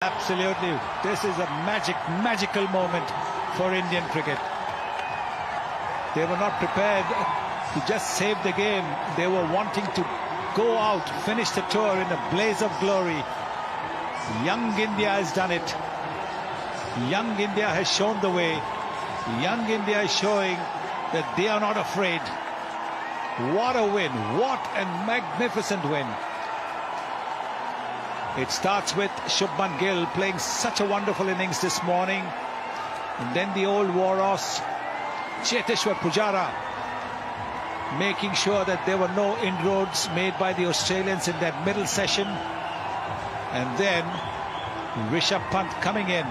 Absolutely. This is a magical moment for Indian cricket. They were not prepared to just save the game. They were wanting to go out, finish the tour in a blaze of glory. Young India has done it. Young India has shown the way. Young India is showing that they are not afraid. What a win. What a magnificent win. It starts with Shubman Gill playing such a wonderful innings this morning. And then the old war-horse, Cheteshwar Pujara, making sure that there were no inroads made by the Australians in that middle session. And then Rishabh Pant coming in,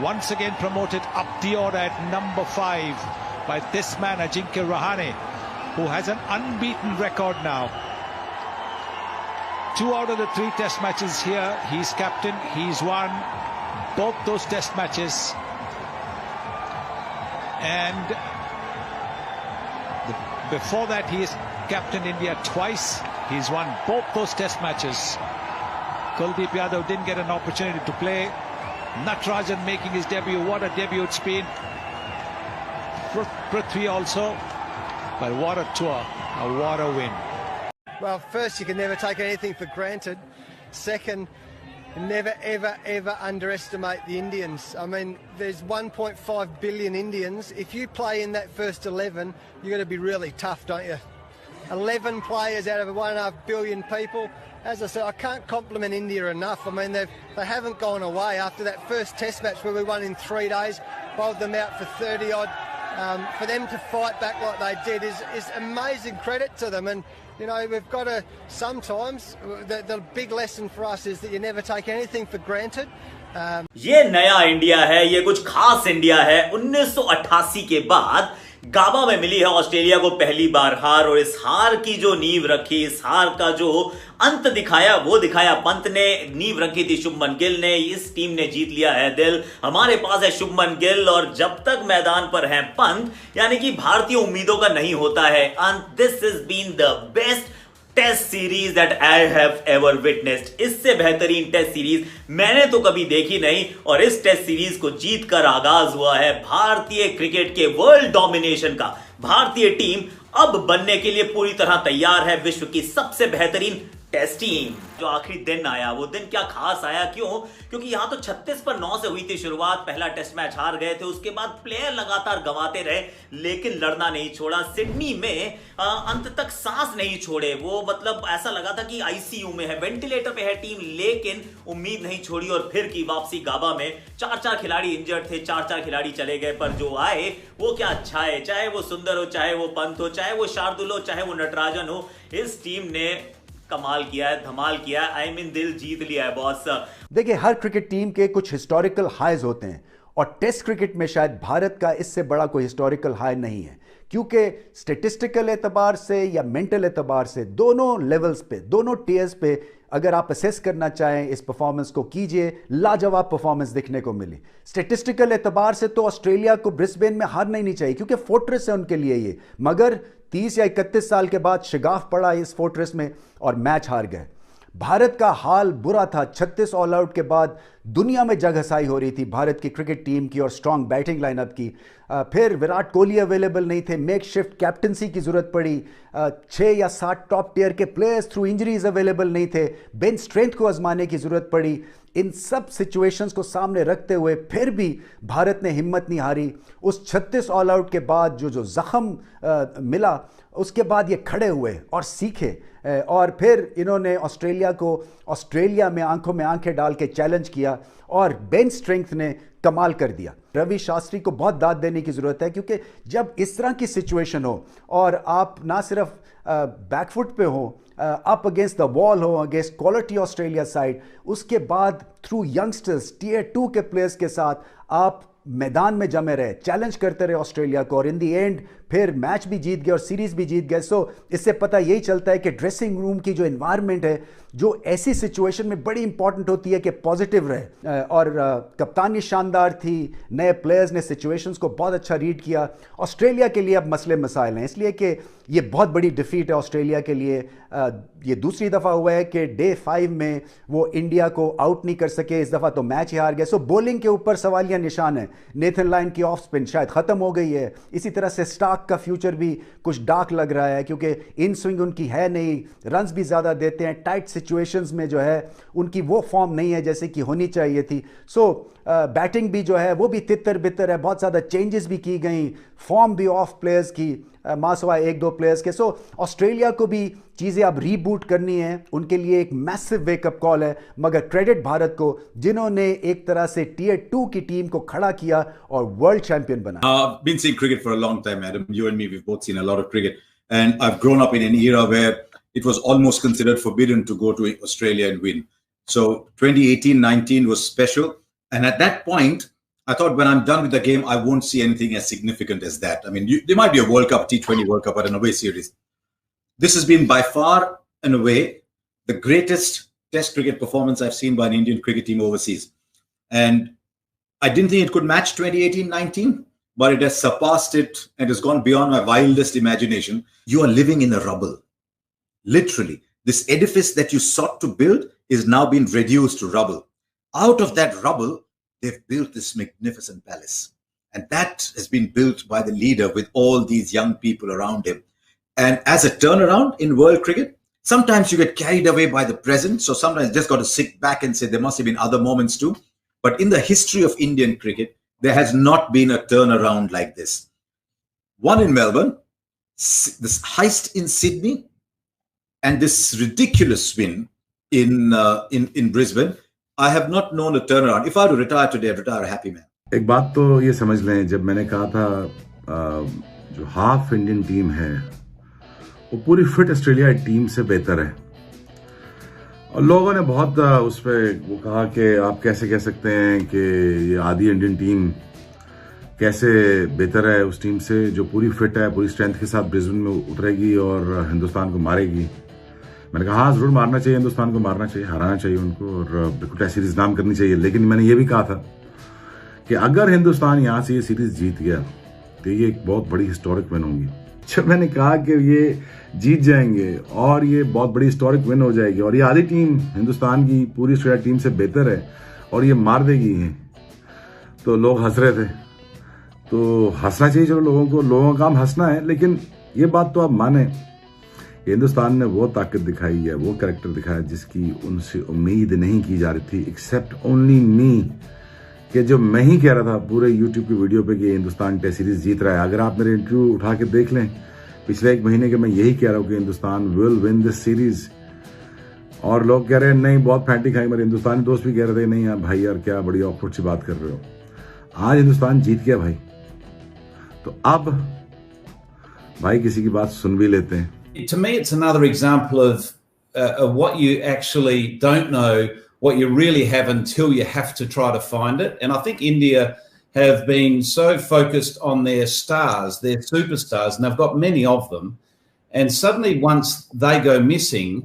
once again promoted up the order at number 5 by this man Ajinkya Rahane, who has an unbeaten record now. 2 out of the 3 test matches here, he's captain, he's won both those test matches. And before that, he has captained India twice. He's won both those test matches. Kuldeep Yadav didn't get an opportunity to play. Natarajan making his debut. What a debut it's been. Prithvi also. But what a tour. What a win. Well, first, you can never take anything for granted. Second, never, ever underestimate the Indians. I mean, there's 1.5 billion Indians. If you play in that first 11, you've got to be really tough, don't you? 11 players out of 1.5 billion people. As I said, I can't compliment India enough. I mean, they haven't gone away after that first test match where we won in 3 days, bowled them out for 30-odd. For them to fight back like they did is amazing credit to them. And, you know, we've got to sometimes, the big lesson for us is that you never take anything for granted. ये नया India है, ये कुछ खास India है। 1988 के बाद गाबा में मिली है ऑस्ट्रेलिया को पहली बार हार, और इस हार की जो नींव रखी, इस हार का जो अंत दिखाया वो दिखाया पंत ने। नींव रखी थी शुभमन गिल ने। इस टीम ने जीत लिया है दिल। हमारे पास है शुभमन गिल, और जब तक मैदान पर है पंत, यानी कि भारतीय उम्मीदों का नहीं होता है अंत। This is been the best test series that I have ever witnessed. इससे बेहतरीन टेस्ट सीरीज मैंने तो कभी देखी नहीं, और इस टेस्ट सीरीज को जीतकर आगाज हुआ है भारतीय क्रिकेट के वर्ल्ड डोमिनेशन का। भारतीय टीम अब बनने के लिए पूरी तरह तैयार है विश्व की सबसे बेहतरीन टेस्ट टीम। जो आखिरी दिन आया, वो दिन क्या खास आया, क्यों? क्योंकि यहां तो 36 पर 9 से हुई थी शुरुआत। पहला टेस्ट मैच हार गए थे, उसके बाद प्लेयर लगातार गंवाते रहे, लेकिन लड़ना नहीं छोड़ा। सिडनी में अंत तक सांस नहीं छोड़े वो, मतलब ऐसा लगा था कि आईसीयू में है, वेंटिलेटर पे है टीम, लेकिन उम्मीद नहीं छोड़ी और फिर की वापसी गाबा में। 4 खिलाड़ी इंजर्ड थे, 4 खिलाड़ी चले गए, पर जो आए वो क्या अच्छा है। चाहे वो सुंदर हो, चाहे वो पंत हो, चाहे वो शार्दुल हो, चाहे वो नटराजन हो, इस टीम ने कमाल किया है, धमाल किया है। आई मीन दिल जीत लिया है बॉस। देखिए, हर क्रिकेट टीम के कुछ हिस्टोरिकल हाईज होते हैं, और टेस्ट क्रिकेट में शायद भारत का इससे बड़ा कोई हिस्टोरिकल हाई नहीं है, क्योंकि स्टेटिस्टिकल एतबार से या मेंटल एतबार से दोनों लेवल्स पे, दोनों टीयर्स पे अगर आप असेस करना चाहें इस परफॉर्मेंस को, कीजिए। लाजवाब परफॉर्मेंस दिखने को मिली। स्टेटिस्टिकल एतबार से तो ऑस्ट्रेलिया को ब्रिस्बेन में हारना ही नहीं चाहिए, क्योंकि फोर्ट्रेस है उनके लिए ये, मगर 30 या 31 साल के बाद शिगाफ पड़ा इस फोर्ट्रेस में और मैच हार गए। भारत का हाल बुरा था। 36 ऑल आउट के बाद दुनिया में जग हसाई हो रही थी भारत की क्रिकेट टीम की और स्ट्रांग बैटिंग लाइनअप की। फिर विराट कोहली अवेलेबल नहीं थे, मेकशिफ्ट कैप्टनसी की जरूरत पड़ी। 6 या 7 टॉप टियर के प्लेयर्स थ्रू इंजरीज अवेलेबल नहीं थे, बेंच स्ट्रेंथ को आजमाने की जरूरत पड़ी। इन सब सिचुएशंस को सामने रखते हुए फिर भी भारत ने हिम्मत नहीं हारी। उस 36 ऑल आउट के बाद जो जख्म मिला, उसके बाद ये खड़े हुए और सीखे, और फिर इन्होंने ऑस्ट्रेलिया को ऑस्ट्रेलिया में आंखों में आंखें डाल के चैलेंज किया, और बेंच स्ट्रेंथ ने कमाल कर दिया। रवि शास्त्री को बहुत दाद देने की ज़रूरत है, क्योंकि जब इस तरह की सिचुएशन हो और आप ना सिर्फ बैकफुट पे हो, अप अगेंस्ट द वॉल हो, अगेंस्ट क्वालिटी ऑस्ट्रेलिया साइड, उसके बाद थ्रू यंगस्टर्स, टियर 2 के प्लेयर्स के साथ आप मैदान में जमे रहे, चैलेंज करते रहे ऑस्ट्रेलिया को, और इन दी एंड फिर मैच भी जीत गए और सीरीज भी जीत गए। सो इससे पता यही चलता है कि ड्रेसिंग रूम की जो एनवायरनमेंट है, जो ऐसी सिचुएशन में बड़ी इंपॉर्टेंट होती है कि पॉजिटिव रहे। और कप्तानी शानदार थी, नए प्लेयर्स ने सिचुएशंस को बहुत अच्छा रीड किया। ऑस्ट्रेलिया के लिए अब मसले मसाइल हैं, इसलिए कि ये बहुत बड़ी डिफीट है ऑस्ट्रेलिया के लिए। ये दूसरी दफ़ा हुआ है कि डे 5 में वो इंडिया को आउट नहीं कर सके, इस दफ़ा तो मैच ही हार गए। सो बॉलिंग के ऊपर सवालिया निशान है। नेथन लाइन की ऑफ स्पिन शायद ख़त्म हो गई है। इसी तरह से स्टार्क का फ्यूचर भी कुछ डार्क लग रहा है, क्योंकि इन स्विंग उनकी है नहीं, रन्स भी ज़्यादा देते हैं, टाइट सिचुएशंस में जो है उनकी वो फॉर्म नहीं है जैसे कि होनी चाहिए थी। सो बैटिंग भी जो है वो भी तितर बितर है, बहुत ज़्यादा चेंजेस भी की गई, फॉर्म भी ऑफ प्लेयर्स की मासवा एक दो प्लेयर्स के। सो ऑस्ट्रेलिया को भी चीज़ें अब रीबूट करनी है, उनके लिए एक मैसिव वेकअप कॉल है। मगर क्रेडिट भारत को, जिन्होंने एक तरह से टियर 2 की टीम को खड़ा किया और वर्ल्ड चैंपियन बना। I've been seeing cricket for a long time, Adam. You and me, we've both seen a lot of cricket. And I've grown up in an era where it was almost considered forbidden to go to Australia and win. So 2018-19 was special. And at that point, I thought when I'm done with the game, I won't see anything as significant as that. I mean, there might be a World Cup, T20 World Cup, but an away series. This has been by far and away the greatest Test cricket performance I've seen by an Indian cricket team overseas. And I didn't think it could match 2018-19, but it has surpassed it and has gone beyond my wildest imagination. You are living in a rubble. Literally, this edifice that you sought to build is now being reduced to rubble. Out of that rubble, they've built this magnificent palace. And that has been built by the leader with all these young people around him. And as a turnaround in world cricket, sometimes you get carried away by the present. So sometimes you just got to sit back and say there must have been other moments too. But in the history of Indian cricket, there has not been a turnaround like this. One in Melbourne, this heist in Sydney, and this ridiculous win in Brisbane. I have not known a turnaround. If I were to retire today, I'd retire a happy man. एक बात तो ये समझ लें, जब मैंने कहा था जो हाफ इंडियन टीम है वो पूरी फिट ऑस्ट्रेलिया टीम से बेहतर है, और लोगों ने बहुत उस पर वो कहा कि आप कैसे कह सकते हैं कि ये आधी इंडियन टीम कैसे बेहतर है उस टीम से जो पूरी फिट है, पूरी स्ट्रेंथ के साथ ब्रिस्बेन में उतरेगी और हिंदुस्तान को मारेगी। मैंने कहा हाँ, जरूर मारना चाहिए, हिंदुस्तान को मारना चाहिए, हराना चाहिए उनको, और बिल्कुल टेस्ट सीरीज नाम करनी चाहिए। लेकिन मैंने ये भी कहा था कि अगर हिंदुस्तान यहाँ से ये सीरीज जीत गया तो ये एक बहुत बड़ी हिस्टोरिक विन होगी। जब मैंने कहा कि ये जीत जाएंगे और ये बहुत बड़ी हिस्टोरिक विन हो जाएगी और ये आधी टीम हिंदुस्तान की पूरी ऑस्ट्रेलिया टीम से बेहतर है और ये मार देगी, तो लोग हंस रहे थे। तो हंसना चाहिए, चलो लोगों का काम हंसना है, लेकिन ये बात तो आप माने, हिंदुस्तान ने वो ताकत दिखाई है, वो कैरेक्टर दिखाया जिसकी उनसे उम्मीद नहीं की जा रही थी, एक्सेप्ट ओनली मी, कि जो मैं ही कह रहा था पूरे यूट्यूब की वीडियो पे कि हिंदुस्तान टेस्ट सीरीज जीत रहा है। अगर आप मेरे इंटरव्यू उठा के देख लें पिछले एक महीने के, मैं यही कह रहा हूँ कि Hindustan will win this series, और लोग कह रहे हैं नहीं बहुत फैंटी खाई। मेरे हिंदुस्तानी दोस्त भी कह रहे थे नहीं यार भाई यार क्या बड़ी ऑकवर्ड सी बात कर रहे हो। आज हिंदुस्तान जीत गया भाई, तो अब भाई किसी की बात सुन भी लेते हैं। To me, it's another example of what you actually don't know, what you really have until you have to try to find it. And I think India have been so focused on their stars, their superstars, and they've got many of them. And suddenly once they go missing,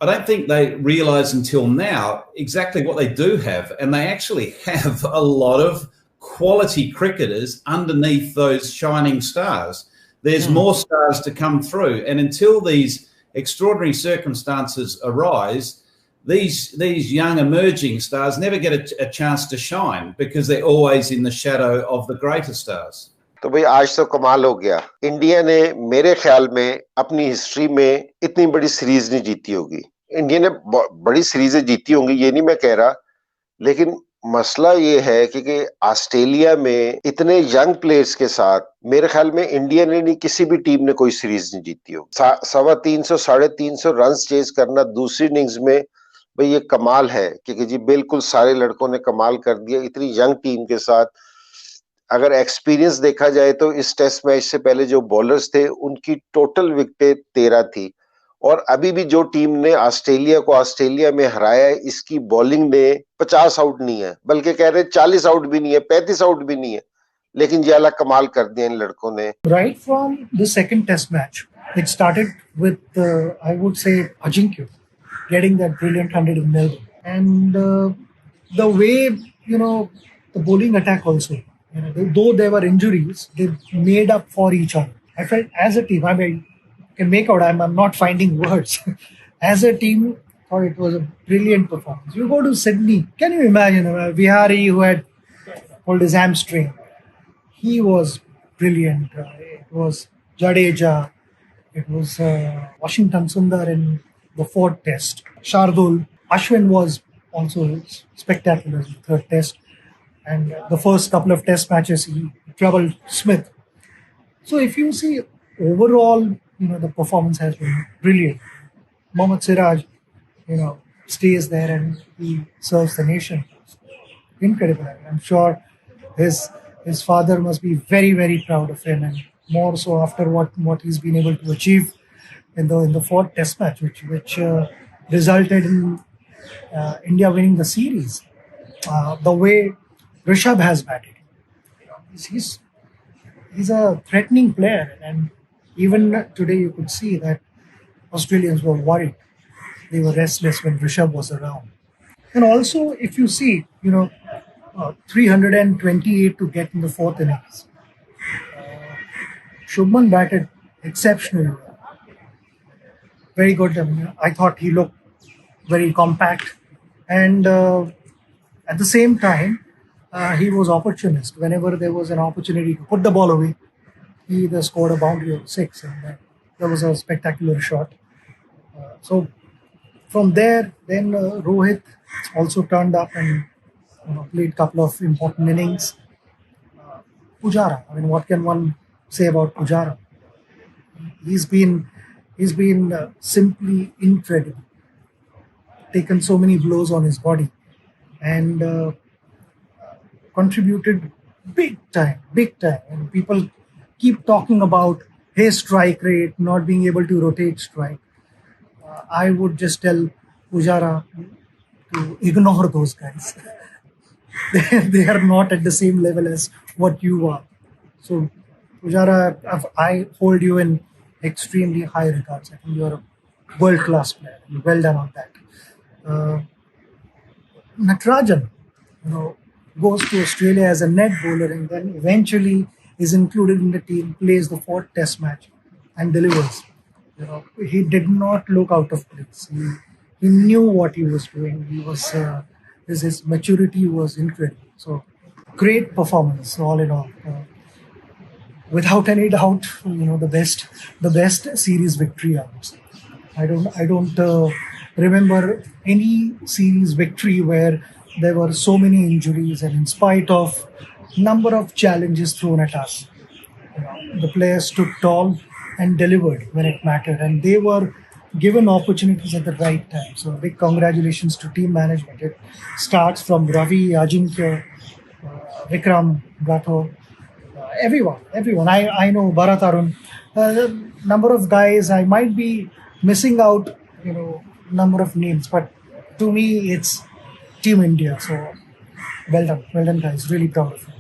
I don't think they realise until now exactly what they do have. And they actually have a lot of quality cricketers underneath those shining stars. There's more stars to come through. And until these extraordinary circumstances arise, these young emerging stars never get a chance to shine because they're always in the shadow of the greater stars. तो भाई आज तो कमाल हो गया। India ने मेरे ख्याल में अपनी हिस्ट्री में इतनी बड़ी सीरीज नहीं जीती होगी। इंडिया ने बड़ी सीरीजें जीती होंगी, ये नहीं मैं कह रहा, लेकिन मसला ये है कि ऑस्ट्रेलिया में इतने यंग प्लेयर्स के साथ मेरे ख्याल में इंडिया ने नहीं, किसी भी टीम ने कोई सीरीज नहीं जीती हो। 350 350 रन चेज करना दूसरी इनिंग्स में, भाई ये कमाल है क्योंकि जी बिल्कुल सारे लड़कों ने कमाल कर दिया इतनी यंग टीम के साथ। अगर एक्सपीरियंस देखा जाए तो इस टेस्ट मैच से पहले जो बॉलर्स थे उनकी टोटल विकेटें 13 थी, और अभी भी जो टीम ने ऑस्ट्रेलिया को ऑस्ट्रेलिया में हराया है इसकी बॉलिंग ने 50 आउट नहीं है, बल्कि कह रहे 40 आउट भी नहीं है, 35 आउट भी नहीं है, लेकिन ये अल्लाह कमाल कर दिया इन लड़कों ने. Right from the second test match, it started with, I would say, Ajinkya getting that brilliant 100 in Melbourne. And the way, the bowling attack also, though there were injuries, they made up for each other. I felt as a team, I mean, you can make out, I'm not finding words. As a team, I thought it was a brilliant performance. You go to Sydney, can you imagine Vihari, who had pulled his hamstring? He was brilliant. It was Jadeja. It was Washington Sundar in the fourth test. Shardul. Ashwin was also spectacular in the third test. And the first couple of test matches, he troubled Smith. So if you see overall, the performance has been brilliant. Mohammad Siraj, stays there and he serves the nation. Incredible. I'm sure his father must be very, very proud of him, and more so after what he's been able to achieve in the fourth test match, which resulted in India winning the series. The way Rishabh has batted, he's a threatening player, and even today you could see that Australians were worried. They were restless when Rishabh was around. And also, if you see, 328 to get in the fourth innings. Shubman batted exceptionally well. Very good. I thought he looked very compact. And at the same time, he was opportunist. Whenever there was an opportunity to put the ball away, he either scored a boundary of 6. And that was a spectacular shot. So from there, then Rohit also turned up and played a couple of important innings. Pujara, what can one say about Pujara? He's been simply incredible. Taken so many blows on his body and contributed big time. And people keep talking about his strike rate, not being able to rotate strike. I would just tell Pujara to ignore those guys. They are not at the same level as what you are. So, Pujara, I hold you in extremely high regards. I think you are a world-class player. Well done on that. Natarajan, goes to Australia as a net bowler and then eventually is included in the team, plays the fourth test match and delivers. He did not look out of place. He knew what he was doing. He was his maturity was incredible. So great performance all in all. Without any doubt, the best series victory. I don't remember any series victory where there were so many injuries, and in spite of number of challenges thrown at us, the players stood tall and delivered when it mattered, and they were given opportunities at the right time. So big congratulations to team management. It starts from Ravi, Ajinkya, Vikram, Gato, everyone. I know Bharat Arun. Number of guys, I might be missing out, number of names, but to me it's Team India. So well done guys. Really proud of you.